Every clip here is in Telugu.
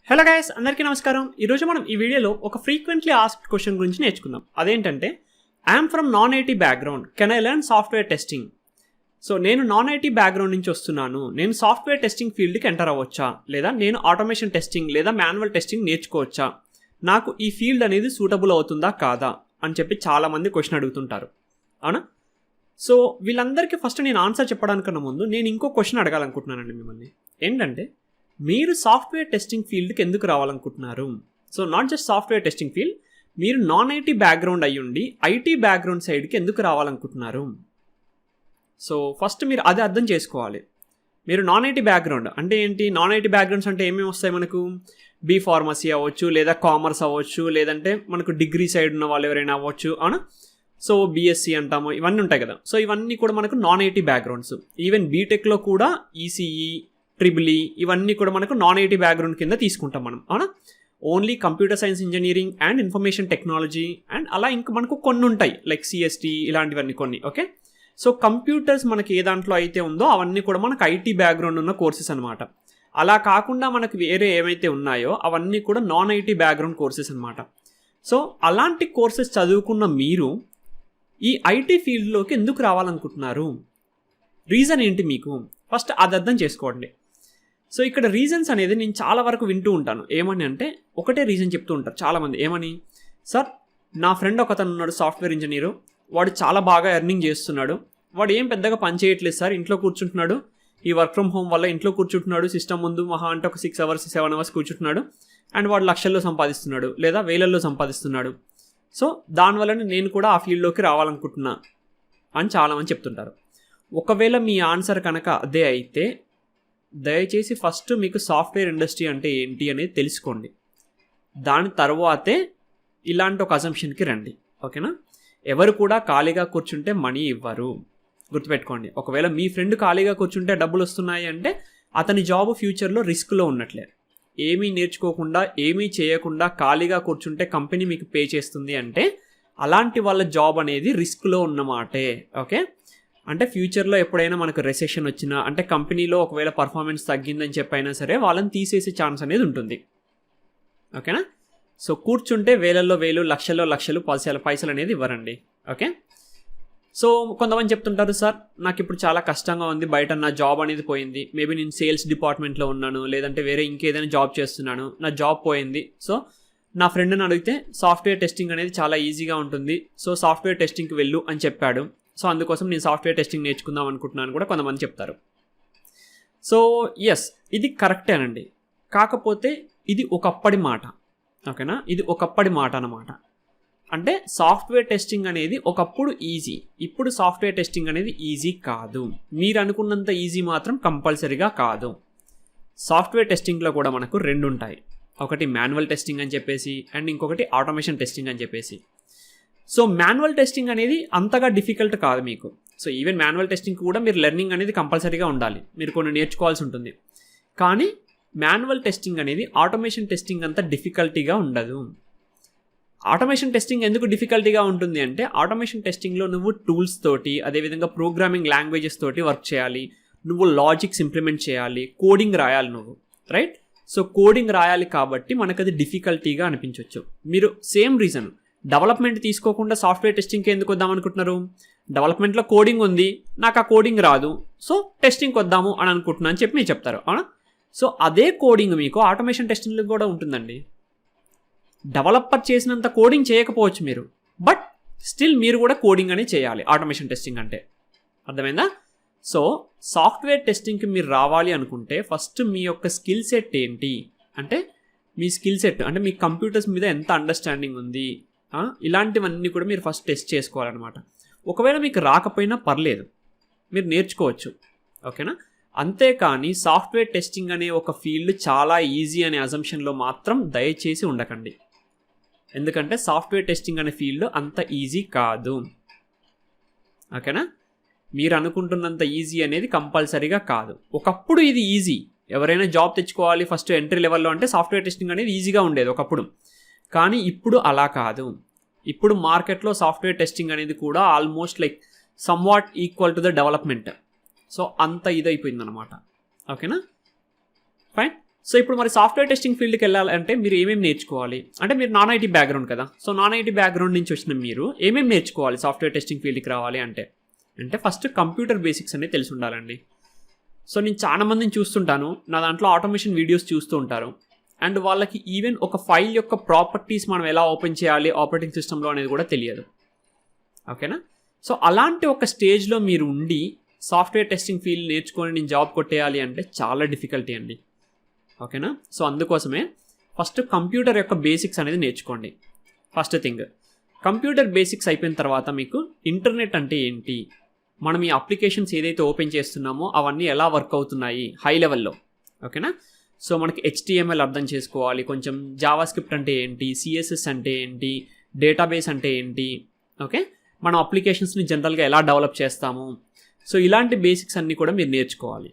హలో గైస్, అందరికీ నమస్కారం. ఈరోజు మనం ఈ వీడియోలో ఒక ఫ్రీక్వెంట్లీ ఆస్క్డ్ క్వశ్చన్ గురించి నేర్చుకుందాం. అదేంటంటే, I'm from non IT background, can I learn software testing? So నేను నాన్ ఐటీ బ్యాక్గ్రౌండ్ నుంచి వస్తున్నాను, నేను సాఫ్ట్వేర్ టెస్టింగ్ ఫీల్డ్కి ఎంటర్ అవ్వచ్చా, లేదా నేను ఆటోమేషన్ టెస్టింగ్ లేదా మాన్యువల్ టెస్టింగ్ నేర్చుకోవచ్చా, నాకు ఈ ఫీల్డ్ అనేది సూటబుల్ అవుతుందా కాదా అని చెప్పి చాలామంది క్వశ్చన్ అడుగుతుంటారు, అవునా? సో వీళ్ళందరికీ ఫస్ట్ నేను ఆన్సర్ చెప్పడానికన్నా ముందు నేను ఇంకో క్వశ్చన్ అడగాలనుకుంటున్నానండి మిమ్మల్ని. ఏంటంటే, మీరు సాఫ్ట్వేర్ టెస్టింగ్ ఫీల్డ్కి ఎందుకు రావాలనుకుంటున్నారు? So not just software testing field, మీరు నాన్ ఐటీ బ్యాక్గ్రౌండ్ అయ్యుండి ఐటీ బ్యాక్గ్రౌండ్ సైడ్కి ఎందుకు రావాలనుకుంటున్నారు? సో ఫస్ట్ మీరు అది అర్థం చేసుకోవాలి. మీరు నాన్ ఐటీ బ్యాక్గ్రౌండ్ అంటే ఏంటి? నాన్ ఐటీ బ్యాక్గ్రౌండ్స్ అంటే ఏమేమి వస్తాయి మనకు? బీ ఫార్మసీ అవ్వచ్చు, లేదా కామర్స్ అవ్వచ్చు, లేదంటే మనకు డిగ్రీ సైడ్ ఉన్న వాళ్ళు ఎవరైనా అవ్వచ్చు, అవునా? సో బీఎస్సీ అంటాము, ఇవన్నీ ఉంటాయి కదా. సో ఇవన్నీ కూడా మనకు నాన్ ఐటీ బ్యాక్గ్రౌండ్స్. ఈవెన్ బీటెక్లో కూడా ఈసీఈ, ట్రిపుల్ ఇవన్నీ కూడా మనకు నాన్ ఐటీ బ్యాక్గ్రౌండ్ కింద తీసుకుంటాం మనం, అవునా? Only computer science engineering and information technology and అలా ఇంకా మనకు కొన్ని ఉంటాయి, లైక్ సిఎస్టీ ఇలాంటివన్నీ కొన్ని. ఓకే, సో కంప్యూటర్స్ మనకి ఏ దాంట్లో అయితే ఉందో అవన్నీ కూడా మనకు ఐటీ బ్యాక్గ్రౌండ్ ఉన్న కోర్సెస్ అనమాట. అలా కాకుండా మనకు వేరే ఏమైతే ఉన్నాయో అవన్నీ కూడా నాన్ ఐటీ బ్యాక్గ్రౌండ్ కోర్సెస్ అనమాట. సో అలాంటి కోర్సెస్ చదువుకున్న మీరు ఈ ఐటీ ఫీల్డ్లోకి ఎందుకు రావాలనుకుంటున్నారు? రీజన్ ఏంటి మీకు? ఫస్ట్ అది అర్థం చేసుకోండి. సో ఇక్కడ రీజన్స్ అనేది నేను చాలా వరకు వింటూ ఉంటాను. ఏమని అంటే, ఒకటే రీజన్ చెప్తూ ఉంటారు చాలామంది. ఏమని? సార్, నా ఫ్రెండ్ ఒకతను ఉన్నాడు, సాఫ్ట్వేర్ ఇంజనీరు, వాడు చాలా బాగా ఎర్నింగ్ చేస్తున్నాడు, వాడు ఏం పెద్దగా పని చేయట్లేదు సార్, ఇంట్లో కూర్చుంటున్నాడు, ఈ వర్క్ ఫ్రమ్ హోమ్ వల్ల ఇంట్లో కూర్చుంటున్నాడు, సిస్టమ్ ముందు మహా అంటే ఒక 6 hours 7 hours కూర్చుంటున్నాడు, అండ్ వాడు లక్షల్లో సంపాదిస్తున్నాడు లేదా వేలల్లో సంపాదిస్తున్నాడు. సో దానివల్ల నేను కూడా ఆ ఫీల్డ్లోకి రావాలనుకుంటున్నా అని చాలామంది చెప్తుంటారు. ఒకవేళ మీ ఆన్సర్ కనుక అదే అయితే, దయచేసి ఫస్ట్ మీకు సాఫ్ట్వేర్ ఇండస్ట్రీ అంటే ఏంటి అనేది తెలుసుకోండి. దాని తర్వాతే ఇలాంటి ఒక అజంప్షన్కి రండి, ఓకేనా? ఎవరు కూడా ఖాళీగా కూర్చుంటే మనీ ఇవ్వరు, గుర్తుపెట్టుకోండి. ఒకవేళ మీ ఫ్రెండ్ ఖాళీగా కూర్చుంటే డబ్బులు వస్తున్నాయి అంటే అతని జాబ్ ఫ్యూచర్లో రిస్క్లో ఉన్నట్లే. ఏమీ నేర్చుకోకుండా ఏమీ చేయకుండా ఖాళీగా కూర్చుంటే కంపెనీ మీకు పే చేస్తుంది అంటే అలాంటి వాళ్ళ జాబ్ అనేది రిస్క్లో ఉన్నమాటే. ఓకే, అంటే ఫ్యూచర్లో ఎప్పుడైనా మనకు రెసెషన్ వచ్చినా, అంటే కంపెనీలో ఒకవేళ పర్ఫార్మెన్స్ తగ్గిందని చెప్పైనా సరే వాళ్ళని తీసేసే ఛాన్స్ అనేది ఉంటుంది, ఓకేనా? సో కూర్చుంటే వేలల్లో వేలు, లక్షల్లో లక్షలు పైసలు అనేది ఇవ్వరండి. ఓకే, సో కొంతమంది చెప్తుంటారు, సార్ నాకు ఇప్పుడు చాలా కష్టంగా ఉంది, బయట నా జాబ్ అనేది పోయింది, మేబీ నేను సేల్స్ డిపార్ట్మెంట్లో ఉన్నాను, లేదంటే వేరే ఇంకేదైనా జాబ్ చేస్తున్నాను, నా జాబ్ పోయింది. సో నా ఫ్రెండ్ని అడిగితే సాఫ్ట్వేర్ టెస్టింగ్ అనేది చాలా ఈజీగా ఉంటుంది, సో సాఫ్ట్వేర్ టెస్టింగ్కి వెళ్ళు అని చెప్పాడు, సో అందుకోసం నేను సాఫ్ట్వేర్ టెస్టింగ్ నేర్చుకుందాం అనుకుంటున్నాను కూడా కొంతమంది చెప్తారు. సో ఎస్, ఇది కరెక్టేనండి. కాకపోతే ఇది ఒకప్పటి మాట, ఓకేనా? ఇది ఒకప్పటి మాట అన్నమాట. అంటే సాఫ్ట్వేర్ టెస్టింగ్ అనేది ఒకప్పుడు ఈజీ, ఇప్పుడు సాఫ్ట్వేర్ టెస్టింగ్ అనేది ఈజీ కాదు. మీరు అనుకున్నంత ఈజీ మాత్రం కంపల్సరీగా కాదు. సాఫ్ట్వేర్ టెస్టింగ్లో కూడా మనకు 2 ఉంటాయి. ఒకటి మాన్యువల్ టెస్టింగ్ అని చెప్పేసి, అండ్ ఇంకొకటి ఆటోమేషన్ టెస్టింగ్ అని చెప్పేసి. సో మాన్యువల్ టెస్టింగ్ అనేది అంతగా డిఫికల్ట్ కాదు మీకు. సో ఈవెన్ మాన్యువల్ టెస్టింగ్ కూడా మీరు లెర్నింగ్ అనేది కంపల్సరీగా ఉండాలి, మీరు కొన్ని నేర్చుకోవాల్సి ఉంటుంది. కానీ మాన్యువల్ టెస్టింగ్ అనేది ఆటోమేషన్ టెస్టింగ్ అంత డిఫికల్టీగా ఉండదు. ఆటోమేషన్ టెస్టింగ్ ఎందుకు డిఫికల్టీగా ఉంటుంది అంటే, ఆటోమేషన్ టెస్టింగ్లో నువ్వు టూల్స్ తోటి, అదేవిధంగా ప్రోగ్రామింగ్ లాంగ్వేజెస్ తోటి వర్క్ చేయాలి, నువ్వు లాజిక్స్ ఇంప్లిమెంట్ చేయాలి, కోడింగ్ రాయాలి నువ్వు, రైట్? సో కోడింగ్ రాయాలి కాబట్టి మనకు అది డిఫికల్టీగా అనిపించవచ్చు. మీరు సేమ్ రీజన్ డెవలప్మెంట్ తీసుకోకుండా సాఫ్ట్వేర్ టెస్టింగ్కి ఎందుకు వద్దాం అనుకుంటున్నారు? డెవలప్మెంట్లో కోడింగ్ ఉంది, నాకు ఆ కోడింగ్ రాదు, సో టెస్టింగ్కి వద్దాము అని అనుకుంటున్నా అని చెప్పి మీరు చెప్తారు, అవునా? సో అదే కోడింగ్ మీకు ఆటోమేషన్ టెస్టింగ్లో కూడా ఉంటుందండి. డెవలపర్ చేసినంత కోడింగ్ చేయకపోవచ్చు మీరు, బట్ స్టిల్ మీరు కూడా కోడింగ్ అనేది చేయాలి ఆటోమేషన్ టెస్టింగ్ అంటే. అర్థమైందా? సో సాఫ్ట్వేర్ టెస్టింగ్కి మీరు రావాలి అనుకుంటే ఫస్ట్ మీ యొక్క స్కిల్ సెట్ ఏంటి అంటే, మీ స్కిల్ సెట్ అంటే మీ కంప్యూటర్స్ మీద ఎంత అండర్స్టాండింగ్ ఉంది, ఇలాంటివన్నీ కూడా మీరు ఫస్ట్ టెస్ట్ చేసుకోవాలన్నమాట. ఒకవేళ మీకు రాకపోయినా పర్లేదు, మీరు నేర్చుకోవచ్చు, ఓకేనా? అంతేకాని సాఫ్ట్వేర్ టెస్టింగ్ అనే ఒక ఫీల్డ్ చాలా ఈజీ అనే అజంప్షన్లో మాత్రం దయచేసి ఉండకండి. ఎందుకంటే సాఫ్ట్వేర్ టెస్టింగ్ అనే ఫీల్డ్ అంత ఈజీ కాదు, ఓకేనా? మీరు అనుకుంటున్నంత ఈజీ అనేది కంపల్సరీగా కాదు. ఒకప్పుడు ఇది ఈజీ, ఎవరైనా జాబ్ తెచ్చుకోవాలి ఫస్ట్ ఎంట్రీ లెవెల్లో అంటే సాఫ్ట్వేర్ టెస్టింగ్ అనేది ఈజీగా ఉండేది ఒకప్పుడు. కానీ ఇప్పుడు అలా కాదు. ఇప్పుడు మార్కెట్లో సాఫ్ట్వేర్ టెస్టింగ్ అనేది కూడా almost like somewhat equal to the development. So అంత ఇదైపోయిందనమాట, ఓకేనా? ఫైన్. సో ఇప్పుడు మరి సాఫ్ట్వేర్ టెస్టింగ్ ఫీల్డ్కి వెళ్ళాలంటే మీరు ఏమేమి నేర్చుకోవాలి అంటే మీరు నాన్ ఐటీ బ్యాక్గ్రౌండ్ కదా, సో నాన్ ఐటీ బ్యాక్గ్రౌండ్ నుంచి వచ్చిన మీరు ఏమేమి నేర్చుకోవాలి సాఫ్ట్వేర్ టెస్టింగ్ ఫీల్డ్కి రావాలి అంటే ఫస్ట్ కంప్యూటర్ బేసిక్స్ అనేది తెలిసి ఉండాలండి. సో నేను చాలా మందిని చూస్తుంటాను, నా దాంట్లో ఆటోమేషన్ వీడియోస్ చూస్తూ ఉంటారు, అండ్ వాళ్ళకి ఈవెన్ ఒక ఫైల్ యొక్క ప్రాపర్టీస్ మనం ఎలా ఓపెన్ చేయాలి ఆపరేటింగ్ సిస్టంలో అనేది కూడా తెలియదు. ఓకేనా? సో అలాంటి ఒక స్టేజ్లో మీరు ఉండి సాఫ్ట్వేర్ టెస్టింగ్ ఫీల్డ్ నేర్చుకొని నేను జాబ్ కొట్టేయాలి అంటే చాలా డిఫికల్టీ అండి. ఓకేనా? సో అందుకోసమే ఫస్ట్ కంప్యూటర్ యొక్క బేసిక్స్ అనేది నేర్చుకోండి. ఫస్ట్ థింగ్ కంప్యూటర్ బేసిక్స్ అయిపోయిన తర్వాత మీకు ఇంటర్నెట్ అంటే ఏంటి, మనం ఈ అప్లికేషన్స్ ఏదైతే ఓపెన్ చేస్తున్నామో అవన్నీ ఎలా వర్క్ అవుతున్నాయి హై లెవెల్లో. ఓకేనా? సో మనకి HTML అర్థం చేసుకోవాలి, కొంచెం జావాస్క్రిప్ట్ అంటే ఏంటి, CSS అంటే ఏంటి, డేటాబేస్ అంటే ఏంటి, ఓకే, మనం అప్లికేషన్స్ని జనరల్గా ఎలా డెవలప్ చేస్తాము, సో ఇలాంటి బేసిక్స్ అన్నీ కూడా మీరు నేర్చుకోవాలి.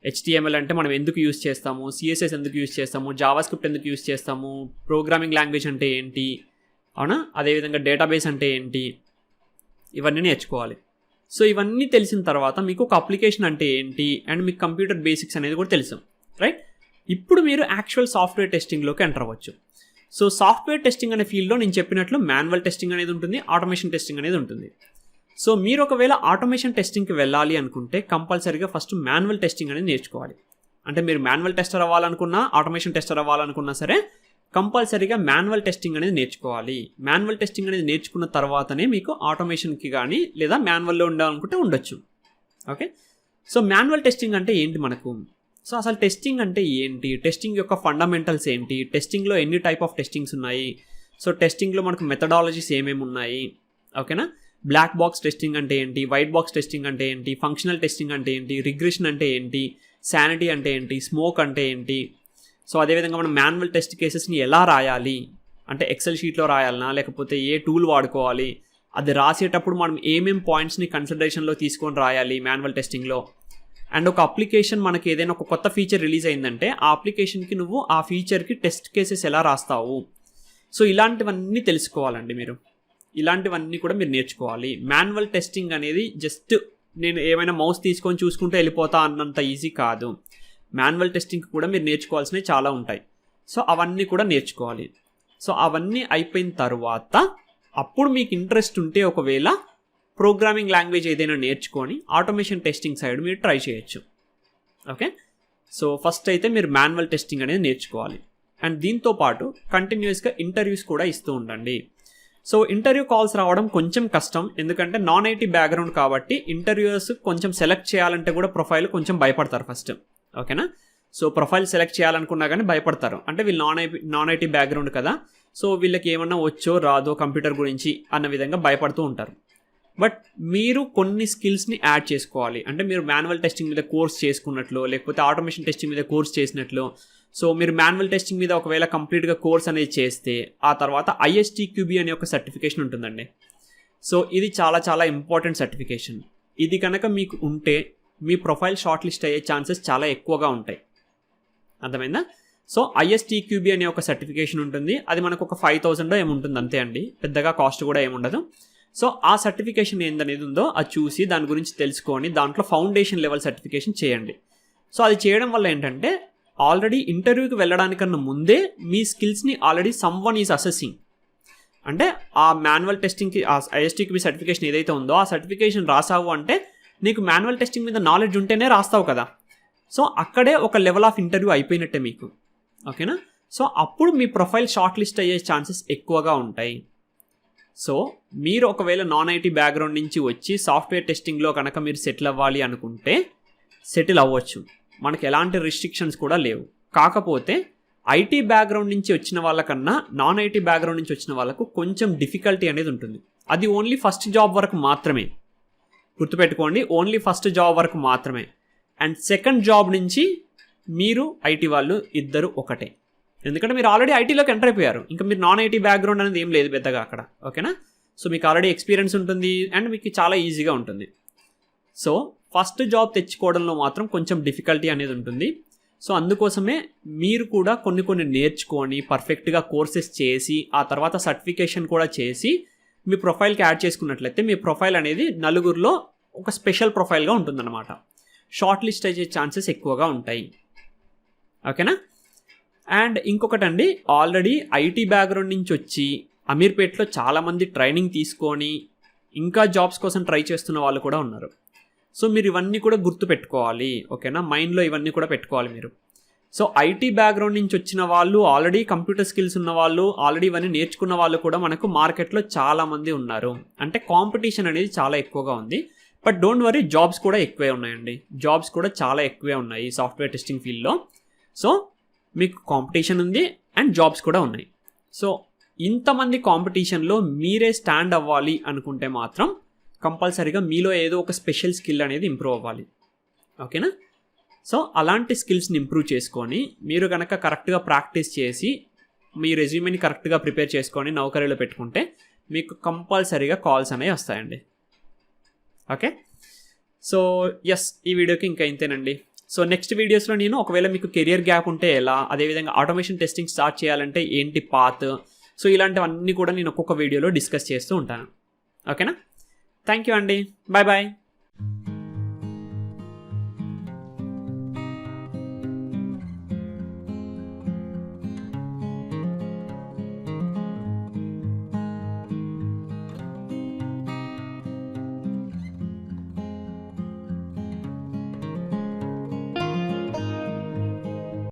HTML అంటే మనం ఎందుకు యూజ్ చేస్తాము, CSS ఎందుకు యూజ్ చేస్తాము, జావాస్క్రిప్ట్ ఎందుకు యూజ్ చేస్తాము, ప్రోగ్రామింగ్ లాంగ్వేజ్ అంటే ఏంటి, అవునా, అదేవిధంగా డేటాబేస్ అంటే ఏంటి, ఇవన్నీ నేర్చుకోవాలి. సో ఇవన్నీ తెలిసిన తర్వాత మీకు ఒక అప్లికేషన్ అంటే ఏంటి అండ్ మీకు కంప్యూటర్ బేసిక్స్ అనేది కూడా తెలుసు, రైట్? ఇప్పుడు మీరు యాక్చువల్ సాఫ్ట్వేర్ టెస్టింగ్లోకి ఎంటర్ అవ్వచ్చు. సో సాఫ్ట్వేర్ టెస్టింగ్ అనే ఫీల్డ్లో నేను చెప్పినట్లు మాన్యువల్ టెస్టింగ్ అనేది ఉంటుంది, ఆటోమేషన్ టెస్టింగ్ అనేది ఉంటుంది. సో మీరు ఒకవేళ ఆటోమేషన్ టెస్టింగ్కి వెళ్ళాలి అనుకుంటే కంపల్సరీగా ఫస్ట్ మాన్యువల్ టెస్టింగ్ అనేది నేర్చుకోవాలి. అంటే మీరు మాన్యువల్ టెస్టర్ అవ్వాలనుకున్నా ఆటోమేషన్ టెస్టర్ అవ్వాలనుకున్నా సరే కంపల్సరీగా మాన్యువల్ టెస్టింగ్ అనేది నేర్చుకోవాలి. మాన్యువల్ టెస్టింగ్ అనేది నేర్చుకున్న తర్వాతనే మీకు ఆటోమేషన్కి కానీ లేదా మాన్యువల్లో ఉండాలనుకుంటే ఉండొచ్చు. ఓకే, సో మాన్యువల్ టెస్టింగ్ అంటే ఏంటి మనకు, సో అసలు టెస్టింగ్ అంటే ఏంటి, టెస్టింగ్ యొక్క ఫండమెంటల్స్ ఏంటి, టెస్టింగ్లో ఎన్ని టైప్ ఆఫ్ టెస్టింగ్స్ ఉన్నాయి, సో టెస్టింగ్లో మనకు మెథడాలజీస్ ఏమేమి ఉన్నాయి, ఓకేనా, బ్లాక్ బాక్స్ టెస్టింగ్ అంటే ఏంటి, వైట్ బాక్స్ టెస్టింగ్ అంటే ఏంటి, ఫంక్షనల్ టెస్టింగ్ అంటే ఏంటి, రిగ్రెషన్ అంటే ఏంటి, శానిటీ అంటే ఏంటి, స్మోక్ అంటే ఏంటి, సో అదేవిధంగా మనం మాన్యువల్ టెస్ట్ కేసెస్ని ఎలా రాయాలి, అంటే ఎక్సెల్ షీట్లో రాయాలనా లేకపోతే ఏ టూల్ వాడుకోవాలి, అది రాసేటప్పుడు మనం ఏమేమి పాయింట్స్ని కన్సిడరేషన్లో తీసుకొని రాయాలి మాన్యువల్ టెస్టింగ్లో, అండ్ ఒక అప్లికేషన్ మనకి ఏదైనా ఒక కొత్త ఫీచర్ రిలీజ్ అయిందంటే ఆ అప్లికేషన్కి నువ్వు ఆ ఫీచర్కి టెస్ట్ కేసెస్ ఎలా రాస్తావు, సో ఇలాంటివన్నీ తెలుసుకోవాలండి మీరు. ఇలాంటివన్నీ కూడా మీరు నేర్చుకోవాలి. మాన్యువల్ టెస్టింగ్ అనేది జస్ట్ నేను ఏమైనా మౌస్ తీసుకొని చూసుకుంటూ వెళ్ళిపోతా అన్నంత ఈజీ కాదు. మాన్యువల్ టెస్టింగ్ కూడా మీరు నేర్చుకోవాల్సినవి చాలా ఉంటాయి. సో అవన్నీ కూడా నేర్చుకోవాలి. సో అవన్నీ అయిపోయిన తర్వాత అప్పుడు మీకు ఇంట్రెస్ట్ ఉంటే ఒకవేళ ప్రోగ్రామింగ్ లాంగ్వేజ్ ఏదైనా నేర్చుకొని ఆటోమేషన్ టెస్టింగ్ సైడ్ మీరు ట్రై చేయొచ్చు. ఓకే, సో ఫస్ట్ అయితే మీరు మాన్యువల్ టెస్టింగ్ అనేది నేర్చుకోవాలి. అండ్ దీంతో పాటు కంటిన్యూస్గా ఇంటర్వ్యూస్ కూడా ఇస్తూ ఉండండి. సో ఇంటర్వ్యూ కాల్స్ రావడం కొంచెం కష్టం, ఎందుకంటే నాన్ ఐటీ బ్యాక్గ్రౌండ్ కాబట్టి ఇంటర్వ్యూస్ కొంచెం సెలెక్ట్ చేయాలంటే కూడా ప్రొఫైల్ కొంచెం భయపడతారు ఫస్ట్. ఓకేనా, సో ప్రొఫైల్ సెలెక్ట్ చేయాలనుకున్నా కానీ భయపడతారు, అంటే వీళ్ళు నాన్ ఐటీ బ్యాక్గ్రౌండ్ కదా, సో వీళ్ళకి ఏమన్నా వచ్చో రాదో కంప్యూటర్ గురించి అన్న విధంగా భయపడుతూ ఉంటారు. బట్ మీరు కొన్ని స్కిల్స్ని యాడ్ చేసుకోవాలి. అంటే మీరు మాన్యువల్ టెస్టింగ్ మీద కోర్స్ చేసుకున్నట్లు లేకపోతే ఆటోమేషన్ టెస్టింగ్ మీద కోర్స్ చేసినట్లు. సో మీరు మాన్యువల్ టెస్టింగ్ మీద ఒకవేళ కంప్లీట్గా కోర్స్ అనేది చేస్తే ఆ తర్వాత ISTQB అనే ఒక సర్టిఫికేషన్ ఉంటుందండి. సో ఇది చాలా చాలా ఇంపార్టెంట్ సర్టిఫికేషన్. ఇది కనుక మీకు ఉంటే మీ ప్రొఫైల్ షార్ట్ లిస్ట్ అయ్యే ఛాన్సెస్ చాలా ఎక్కువగా ఉంటాయి. అర్థమైందా? సో ISTQB అనే ఒక సర్టిఫికేషన్ ఉంటుంది, అది మనకు ఒక 5,000 ఏముంటుంది అంతే అండి, పెద్దగా కాస్ట్ కూడా ఏముండదు. సో ఆ సర్టిఫికేషన్ ఏందనేది ఉందో అది చూసి దాని గురించి తెలుసుకొని దాంట్లో ఫౌండేషన్ లెవెల్ సర్టిఫికేషన్ చేయండి. సో అది చేయడం వల్ల ఏంటంటే ఆల్రెడీ ఇంటర్వ్యూకి వెళ్ళడానికన్నా ముందే మీ స్కిల్స్ని ఆల్రెడీ సమ్వన్ ఈజ్ అసెసింగ్. అంటే ఆ మాన్యువల్ టెస్టింగ్కి ఆ ISTQB సర్టిఫికేషన్ ఏదైతే ఉందో ఆ సర్టిఫికేషన్ రాసావు అంటే నీకు మాన్యువల్ టెస్టింగ్ మీద నాలెడ్జ్ ఉంటేనే రాస్తావు కదా. సో అక్కడే ఒక లెవెల్ ఆఫ్ ఇంటర్వ్యూ అయిపోయినట్టే మీకు. ఓకేనా, సో అప్పుడు మీ ప్రొఫైల్ షార్ట్ లిస్ట్ అయ్యే ఛాన్సెస్ ఎక్కువగా ఉంటాయి. సో మీరు ఒకవేళ నాన్ ఐటీ బ్యాక్గ్రౌండ్ నుంచి వచ్చి సాఫ్ట్వేర్ టెస్టింగ్లో కనుక మీరు సెటిల్ అవ్వాలి అనుకుంటే సెటిల్ అవ్వచ్చు, మనకి ఎలాంటి రిస్ట్రిక్షన్స్ కూడా లేవు. కాకపోతే ఐటీ బ్యాక్గ్రౌండ్ నుంచి వచ్చిన వాళ్ళకన్నా నాన్ ఐటీ బ్యాక్గ్రౌండ్ నుంచి వచ్చిన వాళ్ళకు కొంచెం డిఫికల్టీ అనేది ఉంటుంది. అది ఓన్లీ ఫస్ట్ జాబ్ వరకు మాత్రమే, గుర్తుపెట్టుకోండి, ఓన్లీ ఫస్ట్ జాబ్ వరకు మాత్రమే. అండ్ సెకండ్ జాబ్ నుంచి మీరు ఐటీ వాళ్ళు ఇద్దరు ఒకటే, ఎందుకంటే మీరు ఆల్రెడీ ఐటీలోకి ఎంటర్ అయిపోయారు, ఇంకా మీరు నాన్ ఐటీ బ్యాక్గ్రౌండ్ అనేది ఏం లేదు పెద్దగా అక్కడ. ఓకేనా, సో మీకు ఆల్రెడీ ఎక్స్పీరియన్స్ ఉంటుంది అండ్ మీకు చాలా ఈజీగా ఉంటుంది. సో ఫస్ట్ జాబ్ తెచ్చుకోవడంలో మాత్రం కొంచెం డిఫికల్టీ అనేది ఉంటుంది. సో అందుకోసమే మీరు కూడా కొన్ని నేర్చుకొని పర్ఫెక్ట్గా కోర్సెస్ చేసి ఆ తర్వాత సర్టిఫికేషన్ కూడా చేసి మీ ప్రొఫైల్కి యాడ్ చేసుకున్నట్లయితే మీ ప్రొఫైల్ అనేది నలుగురిలో ఒక స్పెషల్ ప్రొఫైల్గా ఉంటుందన్నమాట. షార్ట్ లిస్ట్ అయ్యే ఛాన్సెస్ ఎక్కువగా ఉంటాయి. ఓకేనా. అండ్ ఇంకొకటండి, ఆల్రెడీ ఐటీ బ్యాక్గ్రౌండ్ నుంచి వచ్చి అమీర్పేట్లో చాలామంది ట్రైనింగ్ తీసుకొని ఇంకా జాబ్స్ కోసం ట్రై చేస్తున్న వాళ్ళు కూడా ఉన్నారు. సో మీరు ఇవన్నీ కూడా గుర్తుపెట్టుకోవాలి, ఓకేనా. మైండ్లో ఇవన్నీ కూడా పెట్టుకోవాలి మీరు. సో ఐటీ బ్యాక్గ్రౌండ్ నుంచి వచ్చిన వాళ్ళు, ఆల్రెడీ కంప్యూటర్ స్కిల్స్ ఉన్న వాళ్ళు, ఆల్రెడీ ఇవన్నీ నేర్చుకున్న వాళ్ళు కూడా మనకు మార్కెట్లో చాలామంది ఉన్నారు. అంటే కాంపిటీషన్ అనేది చాలా ఎక్కువగా ఉంది. బట్ డోంట్ వరీ, జాబ్స్ కూడా ఎక్కువే ఉన్నాయండి. జాబ్స్ కూడా చాలా ఎక్కువే ఉన్నాయి సాఫ్ట్వేర్ టెస్టింగ్ ఫీల్డ్లో. సో మీకు కాంపిటీషన్ ఉంది అండ్ జాబ్స్ కూడా ఉన్నాయి. సో ఇంతమంది కాంపిటీషన్లో మీరే స్టాండ్ అవ్వాలి అనుకుంటే మాత్రం కంపల్సరీగా మీలో ఏదో ఒక స్పెషల్ స్కిల్ అనేది ఇంప్రూవ్ అవ్వాలి, ఓకేనా. సో అలాంటి స్కిల్స్ని ఇంప్రూవ్ చేసుకొని మీరు కనుక కరెక్ట్గా ప్రాక్టీస్ చేసి మీ రెజ్యూమేని కరెక్ట్గా ప్రిపేర్ చేసుకొని నౌకరీలో పెట్టుకుంటే మీకు కంపల్సరీగా కాల్స్ అనేవి వస్తాయండి. ఓకే. సో ఎస్, ఈ వీడియోకి ఇంకా ఇంతేనండి. సో నెక్స్ట్ వీడియోస్లో నేను ఒకవేళ మీకు కెరియర్ గ్యాప్ ఉంటే ఎలా, అదేవిధంగా ఆటోమేషన్ టెస్టింగ్ స్టార్ట్ చేయాలంటే ఏంటి పాత్, సో ఇలాంటివన్నీ కూడా నేను ఒక్కొక్క వీడియోలో డిస్కస్ చేస్తూ ఉంటాను, ఓకేనా. థ్యాంక్ యూ అండి. Bye bye.